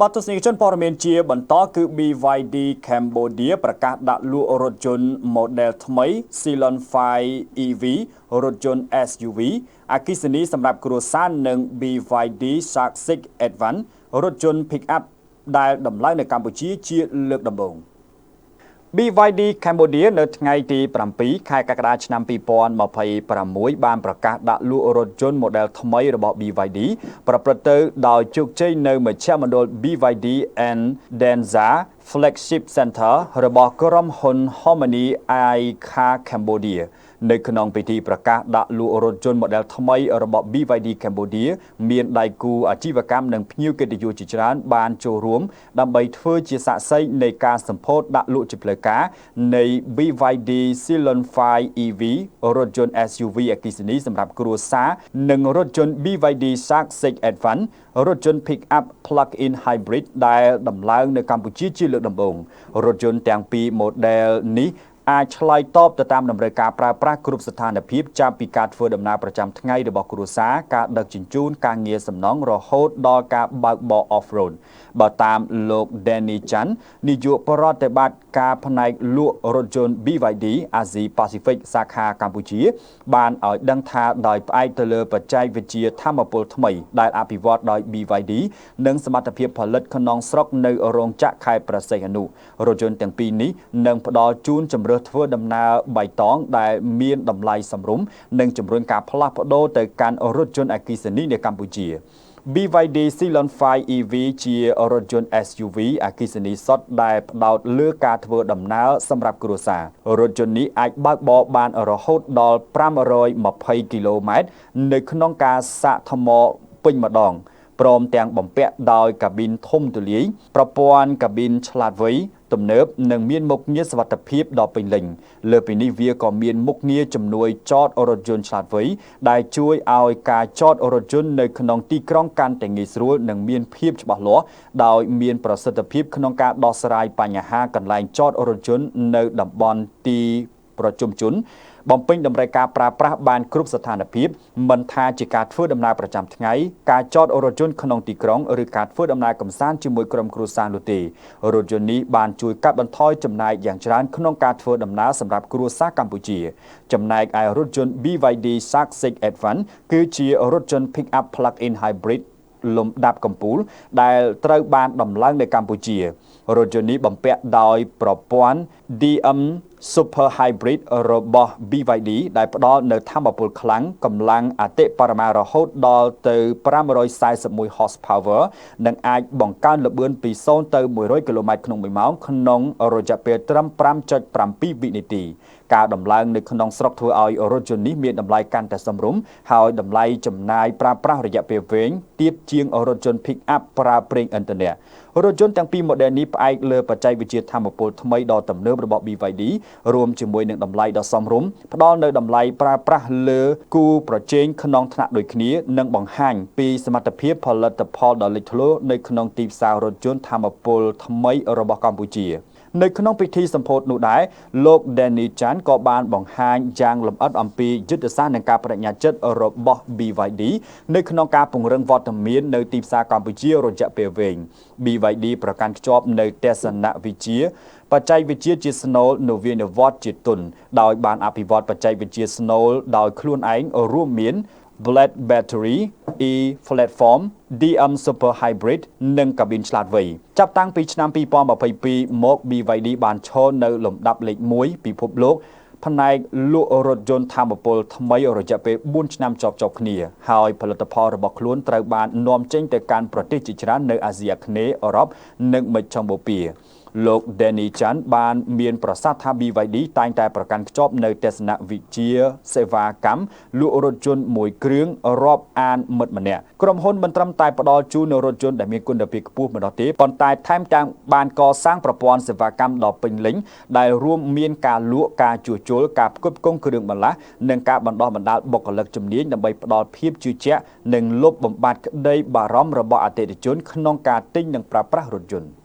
បាទទស្សនិកជនព័ត៌មានជាបន្តគឺ BYD Cambodia ប្រកាសដាក់លក់រថយន្ត model ថ្មី Ceylon 5 EV រថយន្ត SUV អគ្គិសនីសម្រាប់គ្រួសារនិង BYD Shark 6 Advance រថយន្ត Pick-up ដែលដំឡើងនៅកម្ពុជាជាលើកដំបូង BYD Cambodia នៅថ្ងៃទី7ខែកក្កដាឆ្នាំ2026បានប្រកាសដាក់លក់រថយន្ត model ថ្មីរបស់ BYD ប្រព្រឹត្តទៅដោយជោគជ័យនៅមជ្ឈមណ្ឌល BYD and Denza Flagship Center របស់ក្រុមហ៊ុន Harmony iCar Cambodia នៅក្នុងពិធីប្រកាសដាក់លក់រថយន្ត model ថ្មីរបស់ BYD Cambodia មានដៃគូអាជីវកម្មនិងភ្ញៀវកិត្តិយសជាច្រើនបានចូលរួមដើម្បីធ្វើជាសាក្សីនៃការសម្ពោធដាក់លក់ជាផ្លូវការនៃ BYD Ceylon 5 EV រថយន្ត SUV អគ្គិសនីសម្រាប់គ្រួសារនិងរថយន្ត BYD Shark 6 Advance រថយន្ត Pick-up Plug-in Hybrid ដែលដំឡើងនៅកម្ពុជាជាលើកដំបូងរថយន្តទាំងពីរ model នេះអាចឆ្លើយតបទៅតាមតម្រូវការប្រើប្រាស់គ្រប់ស្ថានភាពចាប់ពីការធ្វើដំណើរប្រចាំថ្ងៃរបស់គ្រួសារការដឹកជញ្ជូនការងារសំណង់រហូតដល់ការបើកបរ off-road បើតាមលោក Danny Chan នាយកប្រតិបត្តិការផ្នែកលក់រថយន្ត BYD Asia Pacific សាខាកម្ពុជាបានឲ្យដឹងថាដោយផ្អែកទៅលើបច្ចេកវិទ្យាថាមពលថ្មីដែលអភិវឌ្ឍដោយ BYD និងសមត្ថភាពផលិតក្នុងស្រុកនៅរោងចក្រខេត្តប្រសិទ្ធអនុរថយន្តទាំងពីរនេះនឹងផ្ដល់ជូនជម្រើសធ្វើដំណើរបៃតងដែលមានតម្លៃសមរម្យនិងជំរុញការផ្លាស់ប្ដូរទៅកាន់រថយន្តអគ្គិសនីនៅកម្ពុជា BYD Ceylon 5 EV ជារថយន្ត SUV អគ្គិសនីសុទ្ធដែលផ្ដោតលើការធ្វើដំណើរសម្រាប់គ្រួសាររថយន្តនេះអាចបើកបរបានរហូតដល់520គីឡូម៉ែត្រនៅក្នុងការសាកថ្មពេញម្ដងព្រមទាំងបំពាក់ដោយកាប៊ីនធំទូលាយប្រព័ន្ធកាប៊ីនឆ្លាតវៃទំនើបនិងមានមុខងារសុវត្ថិភាពដ៏ពេញលេញលើពីនេះវាក៏មានមុខងារជំនួយចតរថយន្តឆ្លាតវៃដែលជួយឲ្យការចតរថយន្តនៅក្នុងទីក្រុងកាន់តែងាយស្រួលនិងមានភាពច្បាស់លាស់ដោយមានប្រសិទ្ធភាពក្នុងការដោះស្រាយបញ្ហាកន្លែងចតរថយន្តនៅតំបន់ទីប្រជុំជនបំពេញតម្រូវការប្រើប្រាស់បានគ្រប់ស្ថានភាពមិនថាជាការធ្វើដំណើរប្រចាំថ្ងៃការចតរថយន្តក្នុងទីក្រុងឬការធ្វើដំណើរកម្សាន្តជាមួយក្រុមគ្រួសារនោះទេរថយន្តនេះបានជួយកាត់បន្ថយចំណាយយ៉ាងច្រើនក្នុងការធ្វើដំណើរសម្រាប់គ្រួសារកម្ពុជាចំណែកឯរថយន្ត BYD Shark 6 Advance គឺជារថយន្ត Pick-up Plug-in Hybrid លំដាប់កំពូលដែលត្រូវបានដំឡើងនៅកម្ពុជារថយន្តនេះបំពាក់ដោយប្រព័ន្ធ DM Super Hybrid របស់ BYD ដែលផ្ដល់នូវថាមពលខ្លាំងកម្លាំងអតិបរមារហូតដល់ទៅ541 horsepower និងអាចបង្កើនល្បឿនពី0ទៅ100គីឡូម៉ែត្រក្នុង1ម៉ោងក្នុងរយៈពេលត្រឹម 5.7 វិនាទីការដំឡើងនៅក្នុងស្រុកធ្វើឲ្យរថយន្តនេះមានតម្លៃកាន់តែសមរម្យហើយតម្លៃចំណាយប្រើប្រាស់រយៈពេលវែងទាបជាងរថយន្ត Pick-up ប្រើប្រេងឥន្ធនៈរថយន្តទាំងពីរ model នេះផ្អែកលើបច្ចេកវិទ្យាថាមពលថ្មីដ៏ទំនើបរបស់ BYD រួមជាមួយនឹងតម្លៃដ៏សមរម្យផ្ដល់នូវតម្លៃប្រើប្រាស់លើគូប្រជែងក្នុងថ្នាក់ដូចគ្នានិងបង្ហាញពីសមត្ថភាពផលិតផលដ៏លេចធ្លោនៅក្នុងទីផ្សាររថយន្តថាមពលថ្មីរបស់កម្ពុជានៅក្នុងពិធីសម្ពោធនោះដែរលោក Danny Chan ក៏បានបង្ហាញយ៉ាងលម្អិតអំពីយុទ្ធសាស្ត្រនិងការបដិញ្ញាចិត្តរបស់ BYD នៅក្នុងការពង្រឹងវត្តមាននៅទីផ្សារកម្ពុជារយៈពេលវែង BYD ប្រកាន់ខ្ជាប់នៅទស្សនវិជ្ជាបច្ចេកវិទ្យាជាស្នូលនវានុវត្តន៍ជាទុនដោយបានអភិវឌ្ឍបច្ចេកវិទ្យាស្នូលដោយខ្លួនឯងរួមមាន Blade Battery E-Platform DM Super Hybrid និងកាប៊ីនឆ្លាតវៃចាប់តាំងពីឆ្នាំ2022មក BYD បានឈរនៅលំដាប់លេខ1ពិភពលោកផ្នែកលក់រថយន្តថាមពលថ្មីរយៈពេល4ឆ្នាំជាប់ៗគ្នាហើយផលិតផលរបស់ខ្លួនត្រូវបាននាំចេញទៅកាន់ប្រទេសជាច្រើននៅអាស៊ីអាគ្នេយ៍អឺរ៉ុបនិងមជ្ឈមបូព៌ាលោក Danny Chan បានមានប្រសាសន៍ថា BYD តែងតែប្រកាន់ខ្ជាប់នៅទស្សនវិជ្ជាសេវាកម្មលក់រថយន្តមួយគ្រឿងរាប់អានមិត្តម្នាក់ក្រុមហ៊ុនមិនត្រឹមតែផ្ដល់ជូននូវរថយន្តដែលមានគុណភាពខ្ពស់ប៉ុណ្ណោះទេប៉ុន្តែថែមទាំងបានកសាងប្រព័ន្ធសេវាកម្មដ៏ពេញលេញដែលរួមមានការលក់ការជួសជុលការផ្គត់ផ្គង់គ្រឿងបន្លាស់និងការបណ្ដុះបណ្ដាលបុគ្គលិកជំនាញដើម្បីផ្ដល់ភាពជឿជាក់និងលុបបំបាត់ក្តីបារម្ភរបស់អតិថិជនក្នុងការទិញនិងប្រើប្រាស់រថយន្ត